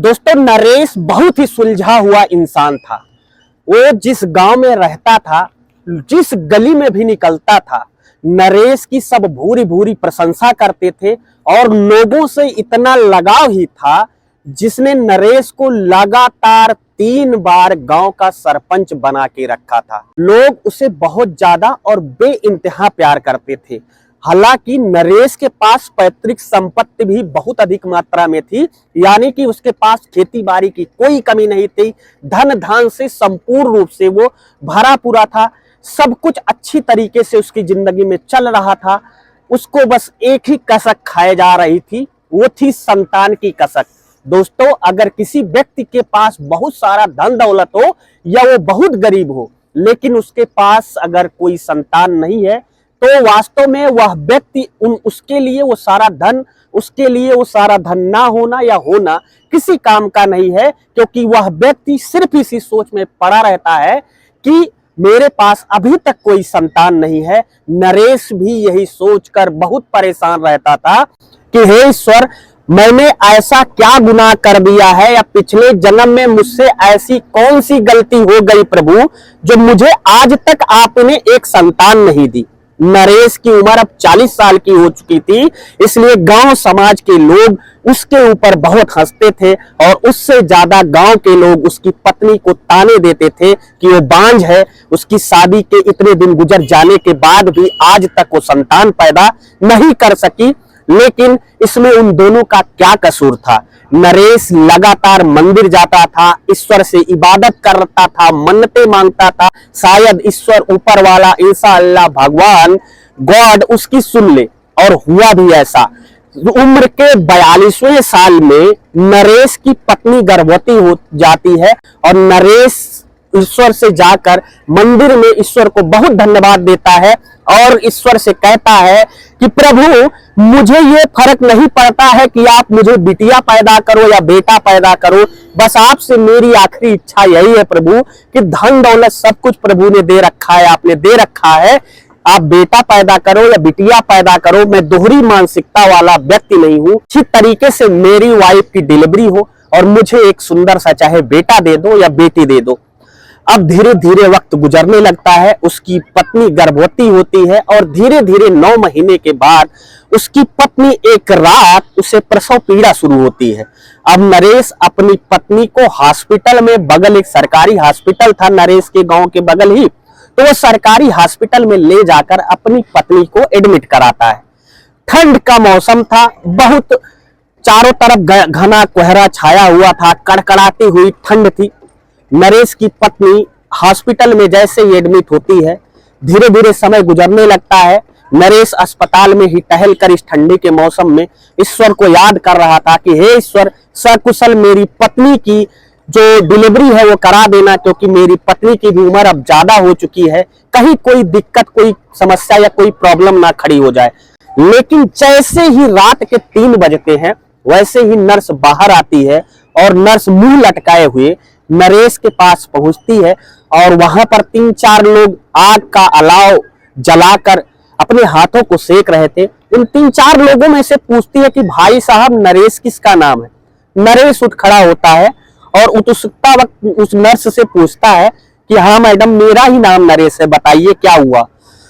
दोस्तों, नरेश बहुत ही सुलझा हुआ इंसान था। वो जिस गांव में रहता था, जिस गली में भी निकलता था, नरेश की सब भूरी भूरी प्रशंसा करते थे और लोगों से इतना लगाव ही था जिसने नरेश को लगातार 3 बार गांव का सरपंच बना के रखा था। लोग उसे बहुत ज्यादा और बेइंतहा प्यार करते थे। हालांकि नरेश के पास पैतृक संपत्ति भी बहुत अधिक मात्रा में थी, यानी कि उसके पास खेती बाड़ी की कोई कमी नहीं थी। धन धान से संपूर्ण रूप से वो भरा पूरा था। सब कुछ अच्छी तरीके से उसकी जिंदगी में चल रहा था। उसको बस एक ही कसक खाए जा रही थी, वो थी संतान की कसक। दोस्तों, अगर किसी व्यक्ति के पास बहुत सारा धन दौलत हो या वो बहुत गरीब हो, लेकिन उसके पास अगर कोई संतान नहीं है, तो वास्तव में वह व्यक्ति उसके लिए वो सारा धन ना होना या होना किसी काम का नहीं है, क्योंकि वह व्यक्ति सिर्फ इसी सोच में पड़ा रहता है कि मेरे पास अभी तक कोई संतान नहीं है। नरेश भी यही सोचकर बहुत परेशान रहता था कि हे ईश्वर, मैंने ऐसा क्या गुनाह कर दिया है या पिछले जन्म में मुझसे ऐसी कौन सी गलती हो गई प्रभु, जो मुझे आज तक आपने एक संतान नहीं दी। नरेश की उम्र अब 40 साल की हो चुकी थी, इसलिए गांव समाज के लोग उसके ऊपर बहुत हंसते थे और उससे ज्यादा गांव के लोग उसकी पत्नी को ताने देते थे कि वो बांझ है। उसकी शादी के इतने दिन गुजर जाने के बाद भी आज तक वो संतान पैदा नहीं कर सकी। लेकिन इसमें उन दोनों का क्या कसूर था? नरेश लगातार मंदिर जाता था, ईश्वर से इबादत करता था, मन्नतें मांगता था, शायद ईश्वर ऊपर वाला इंशाअल्लाह भगवान गॉड उसकी सुन ले। और हुआ भी ऐसा। उम्र के 42वें साल में नरेश की पत्नी गर्भवती हो जाती है और नरेश ईश्वर से जाकर मंदिर में ईश्वर को बहुत धन्यवाद देता है और ईश्वर से कहता है कि प्रभु, मुझे ये फर्क नहीं पड़ता है कि आप मुझे बिटिया पैदा करो या बेटा पैदा करो, बस आपसे मेरी आखिरी इच्छा यही है प्रभु कि धन दौलत सब कुछ प्रभु ने दे रखा है, आपने दे रखा है, आप बेटा पैदा करो या बिटिया पैदा करो। मैं दोहरी मानसिकता वाला व्यक्ति नहीं हूं। अच्छी तरीके से मेरी वाइफ की डिलीवरी हो और मुझे एक सुंदर सा चाहे बेटा दे दो या बेटी दे दो। अब धीरे धीरे वक्त गुजरने लगता है, उसकी पत्नी गर्भवती होती है और धीरे धीरे 9 महीने के बाद उसकी पत्नी एक रात उसे प्रसव पीड़ा शुरू होती है। अब नरेश अपनी पत्नी को हॉस्पिटल में, बगल एक सरकारी हॉस्पिटल था नरेश के गांव के बगल ही, तो वो सरकारी हॉस्पिटल में ले जाकर अपनी पत्नी को एडमिट कराता है। ठंड का मौसम था, बहुत चारों तरफ घना कोहरा छाया हुआ था, कड़कड़ाती हुई ठंड थी। नरेश की पत्नी हॉस्पिटल में जैसे ही एडमिट होती है, धीरे धीरे समय गुजरने लगता है। नरेश अस्पताल में ही टहल कर इस ठंडी के मौसम में ईश्वर को याद कर रहा था कि हे ईश्वर, सकुशल मेरी पत्नी की जो डिलीवरी है वो करा देना, क्योंकि मेरी पत्नी की भी उम्र अब ज्यादा हो चुकी है, कहीं कोई दिक्कत, कोई समस्या या कोई प्रॉब्लम ना खड़ी हो जाए। लेकिन जैसे ही रात के 3 बजते हैं, वैसे ही नर्स बाहर आती है और नर्स मुंह लटकाए हुए नरेश के पास पहुंचती है और वहां पर 3-4 लोग आग का अलाव जलाकर अपने हाथों को सेक रहे थे। उन 3-4 लोगों में से पूछती है कि भाई साहब, नरेश किसका नाम है? नरेश उठ खड़ा होता है और उत्सुकता वक्त उस नर्स से पूछता है कि हाँ मैडम, मेरा ही नाम नरेश है, बताइए क्या हुआ।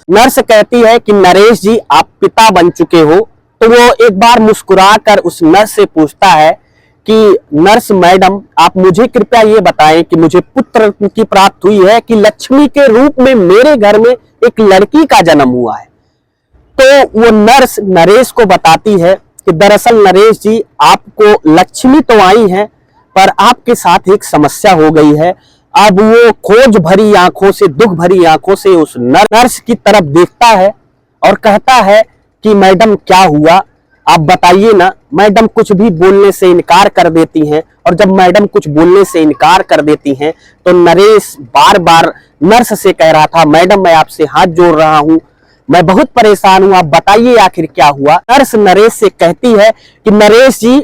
नर्स कहती है कि नरेश जी, आप पिता बन चुके हो। तो वो एक बार मुस्कुरा कर उस नर्स से पूछता है कि नर्स मैडम, आप मुझे कृपया ये बताएं कि मुझे पुत्र की प्राप्त हुई है कि लक्ष्मी के रूप में मेरे घर में एक लड़की का जन्म हुआ है। तो वो नर्स नरेश को बताती है कि दरअसल नरेश जी, आपको लक्ष्मी तो आई है, पर आपके साथ एक समस्या हो गई है। अब वो खोज भरी आंखों से, दुख भरी आंखों से उस नर्स की तरफ देखता है और कहता है कि मैडम क्या हुआ, आप बताइए ना। मैडम कुछ भी बोलने से इनकार कर देती हैं और जब मैडम कुछ बोलने से इनकार कर देती हैं तो नरेश बार बार नर्स से कह रहा था, मैडम मैं आपसे हाथ जोड़ रहा हूं, मैं बहुत परेशान हूं, आप बताइए आखिर क्या हुआ। नर्स नरेश से कहती है कि नरेश जी,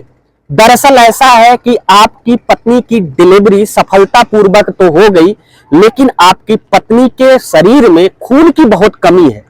दरअसल ऐसा है कि आपकी पत्नी की डिलीवरी सफलतापूर्वक तो हो गई, लेकिन आपकी पत्नी के शरीर में खून की बहुत कमी है।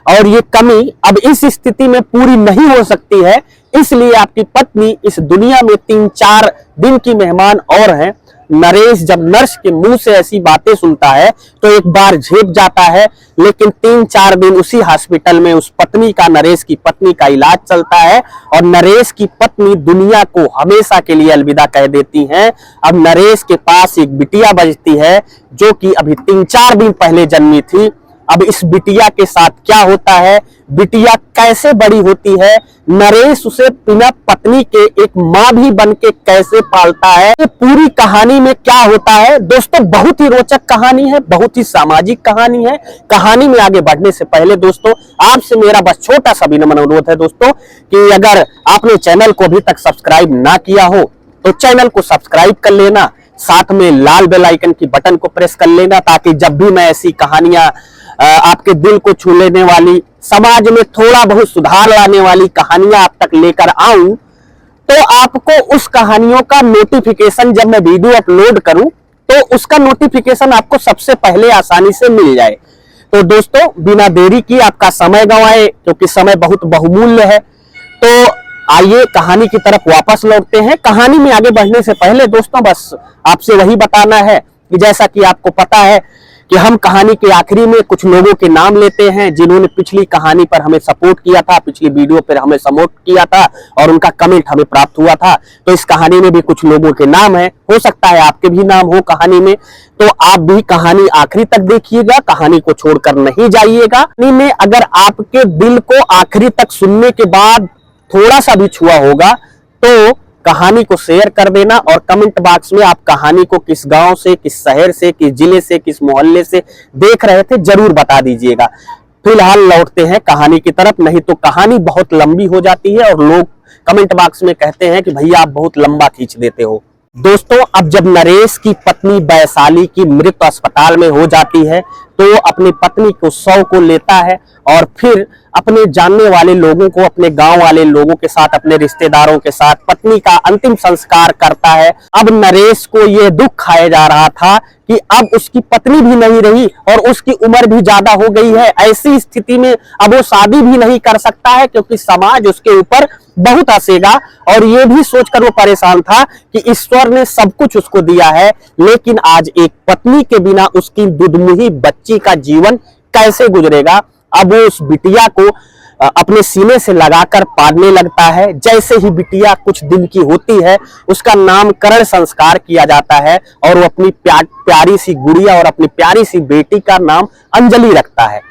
और ये कमी अब इस स्थिति में पूरी नहीं हो सकती है, इसलिए आपकी पत्नी इस दुनिया में 3-4 दिन की मेहमान और हैं। नरेश जब नर्स के मुंह से ऐसी बातें सुनता है तो एक बार झेप जाता है, लेकिन 3-4 दिन उसी हॉस्पिटल में उस पत्नी का, नरेश की पत्नी का इलाज चलता है और नरेश की पत्नी दुनिया को हमेशा के लिए अलविदा कह देती हैं। अब नरेश के पास एक बिटिया बचती है जो कि अभी 3-4 दिन पहले जन्मी थी। अब इस बिटिया के साथ क्या होता है, बिटिया कैसे बड़ी होती है, नरेश उसे बिना पत्नी के एक माँ भी बन के कैसे पालता है, ये पूरी कहानी में क्या होता है दोस्तों, बहुत ही रोचक कहानी है, बहुत ही सामाजिक कहानी है। कहानी में आगे बढ़ने से पहले दोस्तों आपसे मेरा बस छोटा सा विनम्र अनुरोध है दोस्तों कि अगर आपने चैनल को अभी तक सब्सक्राइब ना किया हो तो चैनल को सब्सक्राइब कर लेना, साथ में लाल बेल आइकन की बटन को प्रेस कर लेना, ताकि जब भी मैं ऐसी कहानियां आपके दिल को छू लेने वाली, समाज में थोड़ा बहुत सुधार लाने वाली कहानियां आप तक लेकर आऊं तो आपको उस कहानियों का नोटिफिकेशन, जब मैं वीडियो अपलोड करूं तो उसका नोटिफिकेशन आपको सबसे पहले आसानी से मिल जाए। तो दोस्तों बिना देरी की, आपका समय गंवाए क्योंकि समय बहुत बहुमूल्य है, तो आइए कहानी की तरफ वापस लौटते हैं। कहानी में आगे बढ़ने से पहले दोस्तों बस आपसे वही बताना है कि जैसा कि आपको पता है कि हम कहानी के आखिरी में कुछ लोगों के नाम लेते हैं जिन्होंने पिछली कहानी पर हमें सपोर्ट किया था, पिछली वीडियो पर हमें सपोर्ट किया था और उनका कमेंट हमें प्राप्त हुआ था। तो इस कहानी में भी कुछ लोगों के नाम हैं, हो सकता है आपके भी नाम हो कहानी में, तो आप भी कहानी आखिरी तक देखिएगा, कहानी को छोड़कर नहीं जाइएगा। कहानी में अगर आपके दिल को आखिरी तक सुनने के बाद थोड़ा सा भी छुआ होगा तो कहानी को शेयर कर देना और कमेंट बॉक्स में आप कहानी को किस गांव से, किस शहर से, किस जिले से, किस मोहल्ले से देख रहे थे जरूर बता दीजिएगा। फिलहाल लौटते हैं कहानी की तरफ, नहीं तो कहानी बहुत लंबी हो जाती है और लोग कमेंट बॉक्स में कहते हैं कि भैया आप बहुत लंबा खींच देते हो। दोस्तों अब जब नरेश की पत्नी वैशाली की मृत्यु अस्पताल में हो जाती है तो वो अपनी पत्नी को शव को लेता है और फिर अपने जानने वाले लोगों को, अपने गांव वाले लोगों के साथ, अपने रिश्तेदारों के साथ पत्नी का अंतिम संस्कार करता है। अब नरेश को यह दुख खाया जा रहा था कि अब उसकी पत्नी भी नहीं रही और उसकी उम्र भी ज्यादा हो गई है। ऐसी स्थिति में अब वो शादी भी नहीं कर सकता है क्योंकि समाज उसके ऊपर बहुत हंसेगा, और ये भी सोचकर वो परेशान था कि ईश्वर ने सब कुछ उसको दिया है, लेकिन आज एक पत्नी के बिना उसकी दुधमुही बच्ची का जीवन कैसे गुजरेगा। अब वो उस बिटिया को अपने सीने से लगाकर पालने लगता है। जैसे ही बिटिया कुछ दिन की होती है उसका नामकरण संस्कार किया जाता है और वो अपनी प्यारी सी गुड़िया और अपनी प्यारी सी बेटी का नाम अंजलि रखता है।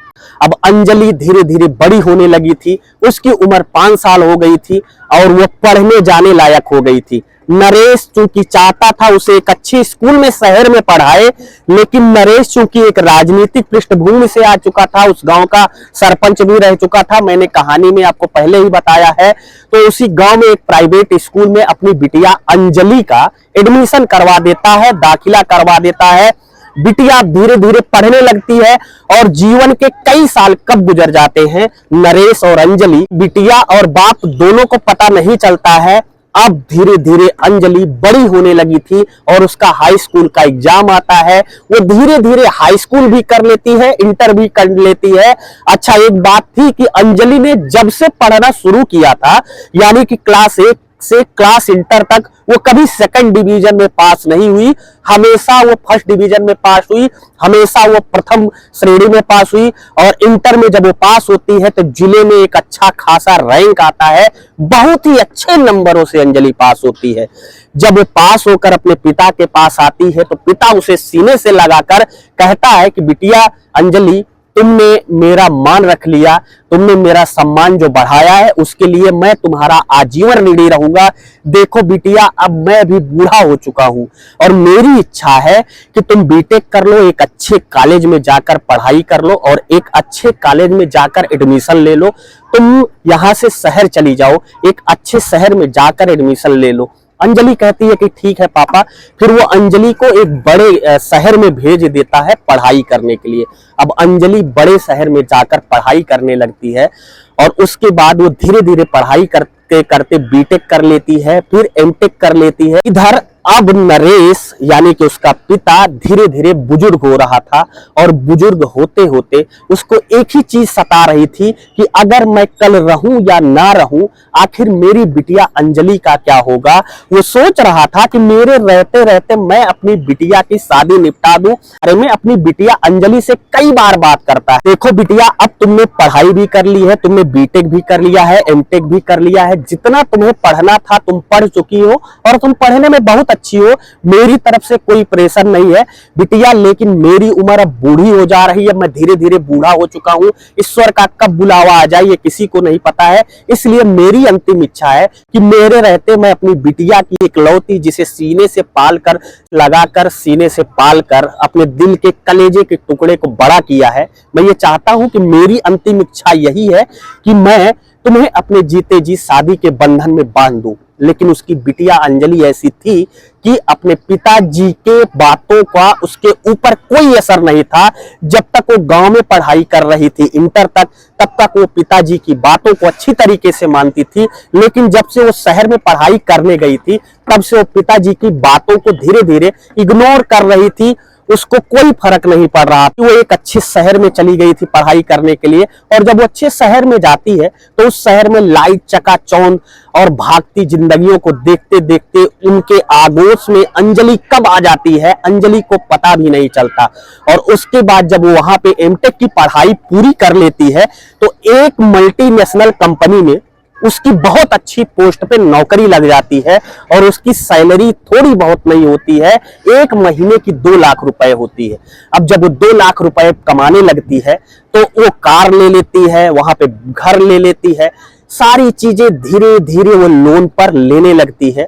अब अंजलि धीरे धीरे बड़ी होने लगी थी, उसकी उम्र 5 साल हो गई थी और वो पढ़ने जाने लायक हो गई थी। नरेश चूंकि चाहता था उसे एक अच्छी स्कूल में, शहर में पढ़ाए, लेकिन नरेश चूंकि एक राजनीतिक पृष्ठभूमि से आ चुका था, उस गांव का सरपंच भी रह चुका था, मैंने कहानी में आपको पहले ही बताया है, तो उसी गांव में एक प्राइवेट स्कूल में अपनी बिटिया अंजलि का एडमिशन करवा देता है, दाखिला करवा देता है। बिटिया धीरे धीरे पढ़ने लगती है और जीवन के कई साल कब गुजर जाते हैं, नरेश और अंजलि, बिटिया और बाप दोनों को पता नहीं चलता है। अब धीरे धीरे अंजलि बड़ी होने लगी थी और उसका हाई स्कूल का एग्जाम आता है। वो धीरे धीरे हाई स्कूल भी कर लेती है, इंटर भी कर लेती है। अच्छा एक बात थी कि अंजलि ने जब से पढ़ना शुरू किया था, यानी कि क्लास 1 से क्लास इंटर तक, वो कभी सेकंड डिवीजन में पास नहीं हुई, हमेशा वो फर्स्ट डिवीजन में पास हुई, हमेशा वो प्रथम श्रेणी में पास हुई। और इंटर में जब वो पास होती है तो जिले में एक अच्छा खासा रैंक आता है, बहुत ही अच्छे नंबरों से अंजलि पास होती है। जब वो पास होकर अपने पिता के पास आती है तो पिता उसे सीने से लगाकर कहता है कि बिटिया अंजलि, तुमने मेरा मान रख लिया, तुमने मेरा सम्मान जो बढ़ाया है उसके लिए मैं तुम्हारा आजीवन ऋणी रहूंगा। देखो बिटिया, अब मैं भी बूढ़ा हो चुका हूं और मेरी इच्छा है कि तुम बीटेक कर लो, एक अच्छे कॉलेज में जाकर पढ़ाई कर लो और एक अच्छे कॉलेज में जाकर एडमिशन ले लो। तुम यहां से शहर चली जाओ, एक अच्छे शहर में जाकर एडमिशन ले लो। अंजलि कहती है कि ठीक है पापा। फिर वो अंजलि को एक बड़े शहर में भेज देता है पढ़ाई करने के लिए। अब अंजलि बड़े शहर में जाकर पढ़ाई करने लगती है और उसके बाद वो धीरे धीरे पढ़ाई करते करते बीटेक कर लेती है, फिर एमटेक कर लेती है। इधर अब नरेश यानी कि उसका पिता धीरे धीरे बुजुर्ग हो रहा था और बुजुर्ग होते होते उसको एक ही चीज सता रही थी कि अगर मैं कल रहूं या ना रहूं, आखिर मेरी बिटिया अंजलि का क्या होगा। वो सोच रहा था कि मेरे रहते रहते मैं अपनी बिटिया की शादी निपटा दूं। अरे मैं अपनी बिटिया अंजलि से कई बार बात करता है, देखो बिटिया अब तुमने पढ़ाई भी कर ली है, तुमने बीटेक भी कर लिया है, एमटेक भी कर लिया है, जितना तुम्हें पढ़ना था तुम पढ़ चुकी हो और तुम पढ़ने में बहुत अच्छी हो, मेरी तरफ से कोई प्रेशर नहीं है बिटिया। लेकिन मेरी उम्र अब बूढ़ी हो जा रही है, मैं धीरे धीरे बूढ़ा हो चुका हूं, ईश्वर का कब बुलावा आ जाए ये किसी को नहीं पता है। इसलिए मेरी अंतिम इच्छा है कि मेरे रहते मैं अपनी बिटिया की इकलौती, जिसे सीने से पाल कर लगाकर सीने से पाल कर अपने दिल के कलेजे के टुकड़े को बड़ा किया है, मैं ये चाहता हूं कि मेरी अंतिम इच्छा यही है कि मैं तुम्हें अपने जीते जी शादी के बंधन में बांध दूं। लेकिन उसकी बिटिया अंजलि ऐसी थी कि अपने पिताजी के बातों का उसके ऊपर कोई असर नहीं था। जब तक वो गांव में पढ़ाई कर रही थी इंटर तक, तब तक वो पिताजी की बातों को अच्छी तरीके से मानती थी। लेकिन जब से वो शहर में पढ़ाई करने गई थी, तब से वो पिताजी की बातों को धीरे धीरे इग्नोर कर रही थी। उसको कोई फर्क नहीं पड़ रहा कि वो एक अच्छे शहर में चली गई थी पढ़ाई करने के लिए, और जब वो अच्छे शहर में जाती है तो उस शहर में लाइट चकाचौंध और भागती जिंदगियों को देखते देखते उनके आगोश में अंजलि कब आ जाती है अंजलि को पता भी नहीं चलता। और उसके बाद जब वो वहां पे एमटेक की पढ़ाई पूरी कर लेती है तो एक मल्टीनेशनल कंपनी में उसकी बहुत अच्छी पोस्ट पे नौकरी लग जाती है और उसकी सैलरी थोड़ी बहुत नहीं होती है, एक महीने की 2 लाख रुपए होती है। अब जब वो 2 लाख रुपए कमाने लगती है तो वो कार ले लेती है, वहां पे घर ले लेती है, सारी चीजें धीरे धीरे वो लोन पर लेने लगती है।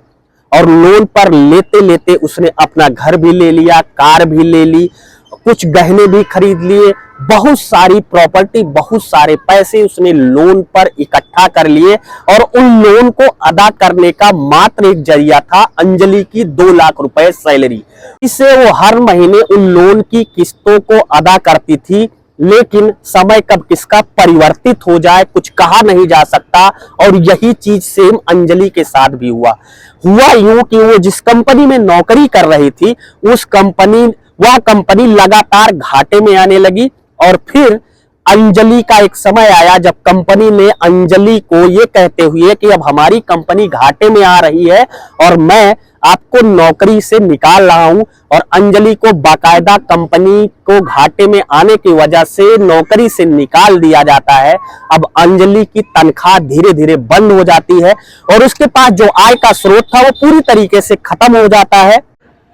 और लोन पर लेते लेते उसने अपना घर भी ले लिया, कार भी ले ली, कुछ गहने भी खरीद लिए, बहुत सारी प्रॉपर्टी, बहुत सारे पैसे उसने लोन पर इकट्ठा कर लिए। और उन लोन को अदा करने का मात्र एक जरिया था अंजलि की 2 लाख रुपए सैलरी। इससे वो हर महीने उन लोन की किस्तों को अदा करती थी। लेकिन समय कब किसका परिवर्तित हो जाए कुछ कहा नहीं जा सकता, और यही चीज सेम अंजलि के साथ भी हुआ यूं कि वो जिस कंपनी में नौकरी कर रही थी वह कंपनी लगातार घाटे में आने लगी। और फिर अंजलि का एक समय आया जब कंपनी ने अंजलि को ये कहते हुए कि अब हमारी कंपनी घाटे में आ रही है और मैं आपको नौकरी से निकाल रहा हूं, और अंजलि को बाकायदा कंपनी को घाटे में आने की वजह से नौकरी से निकाल दिया जाता है। अब अंजलि की तनख्वाह धीरे धीरे बंद हो जाती है और उसके पास जो आय का स्रोत था वो पूरी तरीके से खत्म हो जाता है।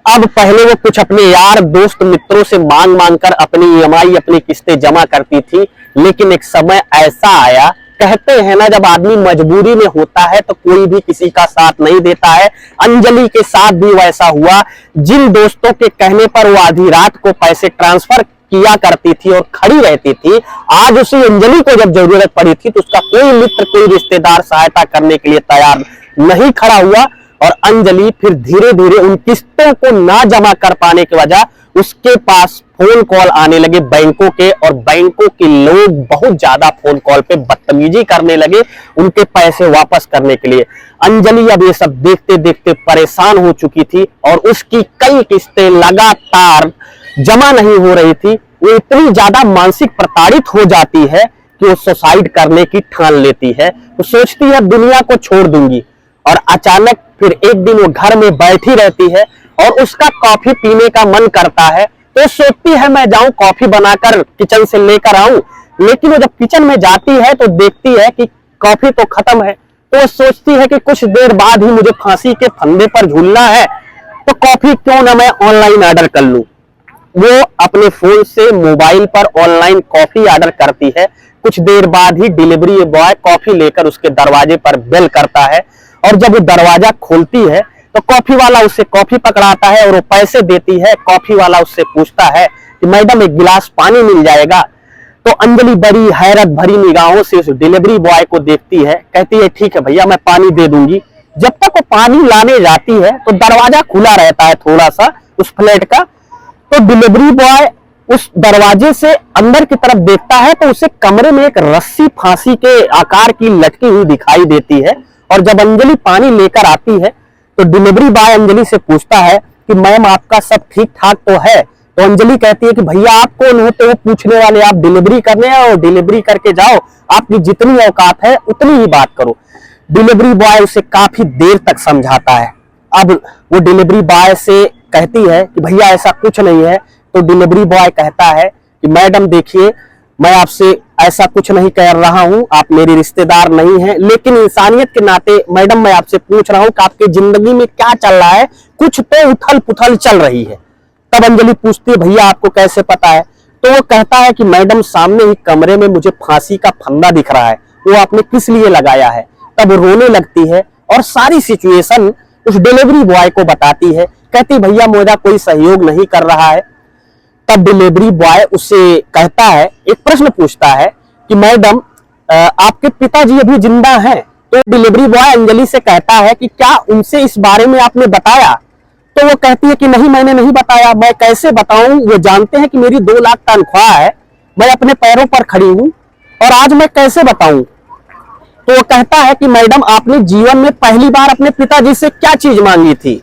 अब पहले वो कुछ अपने यार दोस्त मित्रों से मांग मांग कर अपनी ईएमआई अपनी किस्तें जमा करती थी, लेकिन एक समय ऐसा आया, कहते हैं ना जब आदमी मजबूरी में होता है तो कोई भी किसी का साथ नहीं देता है। अंजलि के साथ भी वैसा हुआ। जिन दोस्तों के कहने पर वो आधी रात को पैसे ट्रांसफर किया करती थी और खड़ी रहती थी, आज उसी अंजलि को जब जरूरत पड़ी थी तो उसका कोई मित्र कोई रिश्तेदार सहायता करने के लिए तैयार नहीं खड़ा हुआ। और अंजलि फिर धीरे धीरे उन किस्तों को ना जमा कर पाने की वजह उसके पास फोन कॉल आने लगे बैंकों के, और बैंकों के लोग बहुत ज्यादा फोन कॉल पे बदतमीजी करने लगे उनके पैसे वापस करने के लिए। अंजलि अब ये सब देखते देखते परेशान हो चुकी थी और उसकी कई किस्तें लगातार जमा नहीं हो रही थी। वो इतनी ज्यादा मानसिक प्रताड़ित हो जाती है कि वो सुसाइड करने की ठान लेती है। वो सोचती है दुनिया को छोड़ दूंगी, और अचानक फिर एक दिन वो घर में बैठी रहती है और उसका कॉफी पीने का मन करता है, तो सोचती है मैं जाऊं कॉफी बनाकर किचन से लेकर आऊं। लेकिन वो जब किचन में जाती है तो देखती है कि कॉफी तो खत्म है, तो वो सोचती है कि कुछ देर बाद ही मुझे फांसी के फंदे पर झूलना है, तो कॉफी क्यों ना मैं ऑनलाइन ऑर्डर कर लूं। वो अपने फोन से मोबाइल पर ऑनलाइन कॉफी ऑर्डर करती है। कुछ देर बाद ही डिलीवरी बॉय कॉफी लेकर उसके दरवाजे पर बेल करता है, और जब वो दरवाजा खोलती है तो कॉफी वाला उससे कॉफी पकड़ाता है और वो पैसे देती है। कॉफी वाला उससे पूछता है कि मैडम एक गिलास पानी मिल जाएगा। तो अंजलि बड़ी हैरत भरी निगाहों से उस डिलीवरी बॉय को देखती है, कहती है ठीक है भैया मैं पानी दे दूंगी। जब तक वो पानी लाने जाती है तो दरवाजा खुला रहता है थोड़ा सा उस फ्लैट का, तो डिलीवरी बॉय उस दरवाजे से अंदर की तरफ देखता है तो उसे कमरे में एक रस्सी फांसी के आकार की लटकी हुई दिखाई देती है। और जब अंजलि पानी लेकर आती है तो डिलीवरी बॉय अंजलि से पूछता है कि मैम आपका सब ठीक ठाक तो है। तो अंजलि कहती है कि भैया आप कौन होते हो पूछने वाले, आप डिलीवरी करने आओ, डिलीवरी करके जाओ, आपकी जितनी औकात है उतनी ही बात करो। डिलीवरी बॉय उसे काफी देर तक समझाता है। अब वो डिलीवरी बॉय से कहती है कि भैया ऐसा कुछ नहीं है। तो डिलीवरी बॉय कहता है कि मैडम देखिए, मैं आपसे ऐसा कुछ नहीं कर रहा हूं, आप मेरी रिश्तेदार नहीं हैं, लेकिन इंसानियत के नाते मैडम मैं आपसे पूछ रहा हूं कि आपकी जिंदगी में क्या चल रहा है, कुछ तो उथल पुथल चल रही है। तब अंजलि पूछती है भैया आपको कैसे पता है। तो वो कहता है कि मैडम सामने ही कमरे में मुझे फांसी का फंदा दिख रहा है, वो आपने किस लिए लगाया है। तब रोने लगती है और सारी सिचुएशन उस डिलीवरी बॉय को बताती है। कहती भैया मेरा कोई सहयोग नहीं कर रहा है। तब डिलीवरी बॉय उससे कहता है, एक प्रश्न पूछता है कि मैडम आपके पिताजी अभी जिंदा हैं। तो डिलीवरी बॉय अंजलि से कहता है कि क्या उनसे इस बारे में आपने बताया। तो वो कहती है कि नहीं मैंने नहीं बताया, मैं कैसे बताऊं, वो जानते हैं कि मेरी 2 लाख तनख्वाह है, मैं अपने पैरों पर खड़ी हूं और आज मैं कैसे बताऊं। तो वो कहता है कि मैडम आपने जीवन में पहली बार अपने पिताजी से क्या चीज मांगी थी।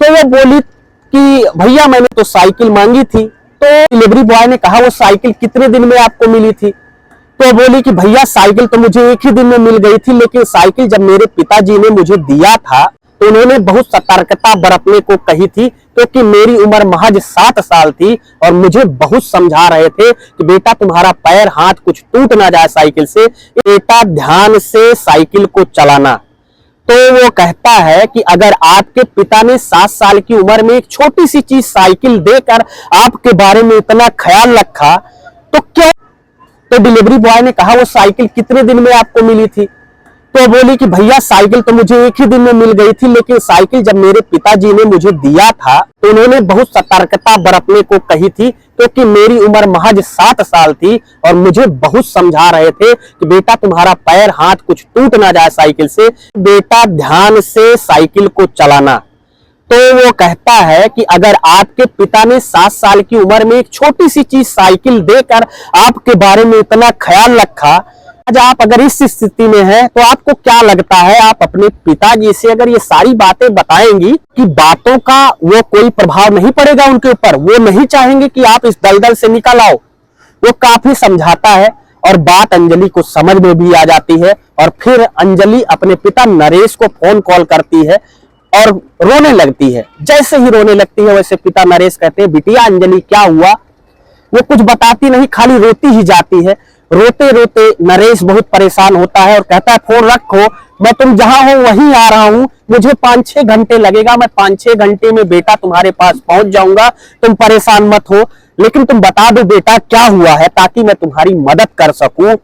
तो वो बोली कि भैया मैंने तो साइकिल मांगी थी। तो डिलीवरी बॉय ने कहा वो साइकिल कितने दिन में आपको मिली थी। तो बोली कि भैया साइकिल तो मुझे एक ही दिन में मिल गई थी, लेकिन साइकिल जब मेरे पिताजी ने मुझे दिया था तो उन्होंने बहुत सतर्कता बरतने को कही थी, क्योंकि मेरी उम्र महज 7 साल थी और मुझे बहुत समझा रहे थे कि बेटा तुम्हारा पैर हाथ कुछ टूट ना जाए साइकिल से, बेटा ध्यान से साइकिल को चलाना। तो वो कहता है कि अगर आपके पिता ने 7 साल की उम्र में एक छोटी सी चीज साइकिल देकर आपके बारे में इतना ख्याल रखा तो क्या। तो डिलीवरी बॉय ने कहा वो साइकिल कितने दिन में आपको मिली थी। तो बोली कि भैया साइकिल तो मुझे एक ही दिन में मिल गई थी, लेकिन साइकिल जब मेरे पिताजी ने मुझे दिया था तो उन्होंने बहुत सतर्कता बरतने को कही थी, क्योंकि मेरी उम्र महज 7 साल थी और मुझे बहुत समझा रहे थे कि बेटा तुम्हारा पैर हाथ कुछ टूट ना जाए साइकिल से, बेटा ध्यान से साइकिल को चलाना। तो वो कहता है कि अगर आपके पिता ने 7 साल की उम्र में एक छोटी सी चीज साइकिल देकर आपके बारे में इतना ख्याल रखा, आज आप अगर इस स्थिति में हैं तो आपको क्या लगता है आप अपने पिताजी से अगर ये सारी बातें बताएंगी कि बातों का वो कोई प्रभाव नहीं पड़ेगा उनके ऊपर, वो नहीं चाहेंगे कि आप इस दलदल से निकल आओ। वो काफी समझाता है और बात अंजलि को समझ में भी आ जाती है और फिर अंजलि अपने पिता नरेश को फोन कॉल करती है और रोने लगती है। जैसे ही रोने लगती है वैसे पिता नरेश कहते हैं बिटिया अंजलि क्या हुआ। वो कुछ बताती नहीं, खाली रोती ही जाती है। रोते रोते नरेश बहुत परेशान होता है और कहता है फोन रखो, मैं तुम जहां हो वहीं आ रहा हूं, मुझे 5-6 घंटे लगेगा, मैं 5-6 घंटे में बेटा तुम्हारे पास पहुंच जाऊंगा, तुम परेशान मत हो, लेकिन तुम बता दो बेटा क्या हुआ है ताकि मैं तुम्हारी मदद कर सकूं।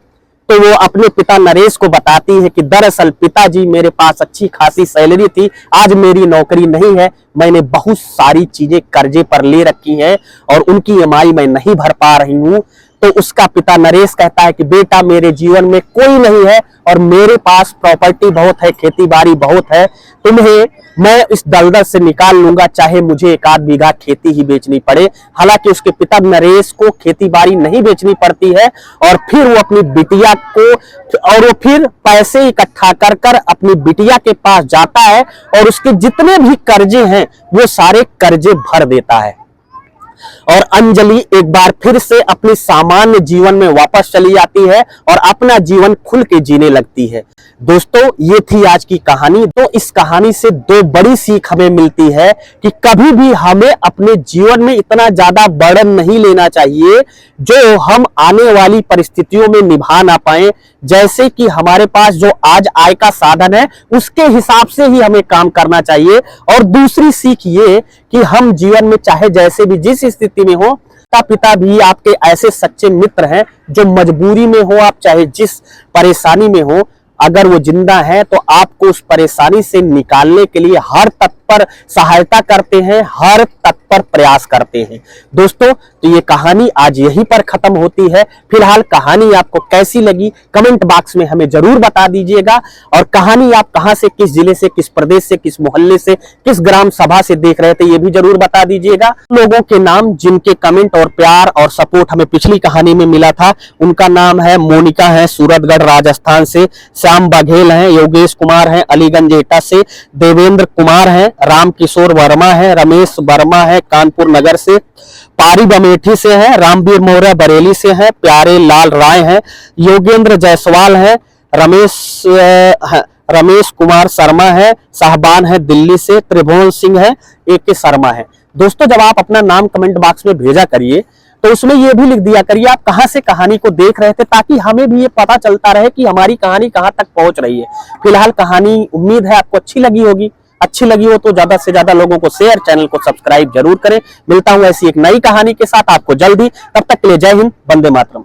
तो वो अपने पिता नरेश को बताती है कि दरअसल पिताजी मेरे पास अच्छी खासी सैलरी थी, आज मेरी नौकरी नहीं है, मैंने बहुत सारी चीजें कर्जे पर ले रखी हैं और उनकी ईएमआई मैं नहीं भर पा रही हूं। तो उसका पिता नरेश कहता है कि बेटा मेरे जीवन में कोई नहीं है और मेरे पास प्रॉपर्टी बहुत है, खेती बाड़ी बहुत है, तुम्हें मैं इस दलदल से निकाल लूंगा, चाहे मुझे 1 आध बीघा खेती ही बेचनी पड़े। हालांकि उसके पिता नरेश को खेती बाड़ी नहीं बेचनी पड़ती है और फिर वो अपनी बिटिया को और वो फिर पैसे इकट्ठा कर कर अपनी बिटिया के पास जाता है और उसके जितने भी कर्जे हैं वो सारे कर्जे भर देता है और अंजलि एक बार फिर से अपनी सामान्य जीवन में वापस चली जाती है और अपना जीवन खुल के जीने लगती है। दोस्तों ये थी आज की कहानी। तो इस कहानी से 2 बड़ी सीख हमें मिलती है कि कभी भी हमें अपने जीवन में इतना ज्यादा बर्डन नहीं लेना चाहिए जो हम आने वाली परिस्थितियों में निभा ना पाए। जैसे कि हमारे पास जो आज आय का साधन है उसके हिसाब से ही हमें काम करना चाहिए। और दूसरी सीख ये कि हम जीवन में चाहे जैसे भी जिस स्थिति में हो, पिता भी आपके ऐसे सच्चे मित्र हैं जो मजबूरी में हो आप चाहे जिस परेशानी में हो, अगर वो जिंदा है तो आपको उस परेशानी से निकालने के लिए हर तत्पर सहायता करते हैं, हर तत्पर प्रयास करते हैं। दोस्तों तो ये कहानी आज यहीं पर खत्म होती है। फिलहाल कहानी आपको कैसी लगी कमेंट बॉक्स में हमें जरूर बता दीजिएगा और कहानी आप कहां से, किस जिले से, किस प्रदेश से, किस मोहल्ले से, किस ग्राम सभा से देख रहे थे ये भी जरूर बता दीजिएगा। लोगों के नाम जिनके कमेंट और प्यार और सपोर्ट हमें पिछली कहानी में मिला था उनका नाम है मोनिका है सूरतगढ़ राजस्थान से, श्याम बघेल हैं, योगेश कुमार हैं अलीगंज एटा से, देवेंद्र कुमार हैं, राम किशोर वर्मा है, रमेश वर्मा है कानपुर नगर से, पारिब अमेठी से हैं, रामवीर मौर्य बरेली से हैं, प्यारे लाल राय हैं, योगेंद्र जायसवाल हैं, रमेश कुमार शर्मा है, साहबान है दिल्ली से, त्रिभुवन सिंह है, AK शर्मा है। दोस्तों जब आप अपना नाम कमेंट बॉक्स में भेजा करिए तो उसमें ये भी लिख दिया करिए आप कहां से कहानी को देख रहे थे, ताकि हमें भी ये पता चलता रहे कि हमारी कहानी कहां तक पहुंच रही है। फिलहाल कहानी उम्मीद है आपको अच्छी लगी होगी, अच्छी लगी हो तो ज्यादा से ज्यादा लोगों को शेयर, चैनल को सब्सक्राइब जरूर करें। मिलता हूं ऐसी एक नई कहानी के साथ आपको जल्दी, तब तक के लिए जय हिंद, वंदे मातरम।